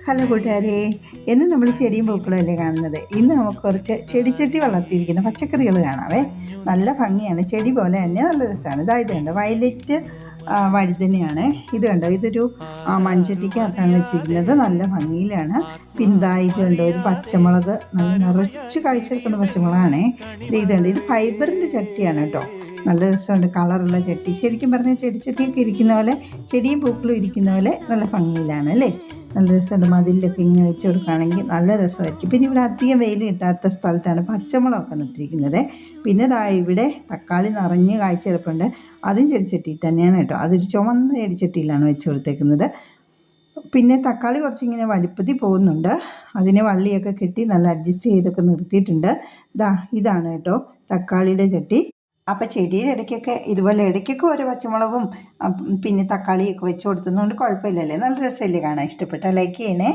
Hello കൂട്ടുകാരെ, എന്നും നമ്മൾ ചെടിയും പൂക്കളും അല്ലേ കാണുന്നത്. ഇന്ന് നമുക്ക് കുറച്ച് ചെടിച്ചട്ടി വളർത്തിയിരിക്കുന്ന പച്ചക്കറികൾ കാണാവേ. നല്ല ഭംഗിയാണ്, ചെടി പോലെ തന്നെ നല്ല രസമാണ്. ഇതായത് കണ്ടോ, വയലറ്റ് വഴുതനയാണ്. ഇത് കണ്ടോ, ഇതൊരു മൺചട്ടിക്കകത്താണ് വെച്ചിരിക്കുന്നത്. നല്ല ഭംഗിയിലാണ്. പിന്നെ ഇത് കണ്ടോ, ഒരു പച്ചമുളക്, നല്ല നിറച്ച് കായ്ച്ചെടുക്കുന്ന പച്ചമുളകാണേ. ഇത് കണ്ടോ, ഇത് ഫൈബറിൻ്റെ ചട്ടിയാണ് കേട്ടോ. നല്ല രസമുണ്ട്, കളറുള്ള ചട്ടി. ശരിക്കും പറഞ്ഞാൽ ചെടിച്ചട്ടിയൊക്കെ ഇരിക്കുന്ന പോലെ, ചെടിയും പൂക്കളും ഇരിക്കുന്ന പോലെ നല്ല ഭംഗിയിലാണ് അല്ലേ. നല്ല രസമുണ്ട്, മതിലൊക്കെ ഇങ്ങനെ വെച്ച് കൊടുക്കുകയാണെങ്കിൽ നല്ല രസമായിരിക്കും. പിന്നെ ഇവിടെ അധികം വെയിൽ കിട്ടാത്ത സ്ഥലത്താണ് പച്ചമുളകൊക്കെ നട്ടിരിക്കുന്നത്. പിന്നെ ഇവിടെ തക്കാളി നിറഞ്ഞ് കായ്ച്ചെടുപ്പുണ്ട്. അതും ചെടിച്ചട്ടിയിൽ തന്നെയാണ് കേട്ടോ. അതൊരു ചുവന്ന ചെടിച്ചട്ടിയിലാണ് വെച്ച് കൊടുത്തേക്കുന്നത്. പിന്നെ തക്കാളി കുറച്ചിങ്ങനെ വലുപ്പത്തിൽ പോകുന്നുണ്ട്. അതിനെ വള്ളിയൊക്കെ കെട്ടി നല്ല അഡ്ജസ്റ്റ് ചെയ്തൊക്കെ നിർത്തിയിട്ടുണ്ട്. ഇതാണ് കേട്ടോ തക്കാളിയുടെ ചട്ടി. അപ്പം ചെടിയുടെ ഇടയ്ക്കൊക്കെ ഇതുപോലെ ഇടയ്ക്കൊക്കെ ഓരോ പച്ചമുളകും പിന്നെ തക്കാളിയൊക്കെ വെച്ച് കൊടുത്തുന്നതുകൊണ്ട് കുഴപ്പമില്ലല്ലേ. നല്ല രസമല്ലേ കാണാൻ. ഇഷ്ടപ്പെട്ടാൽ ലൈക്ക് ചെയ്യണേ.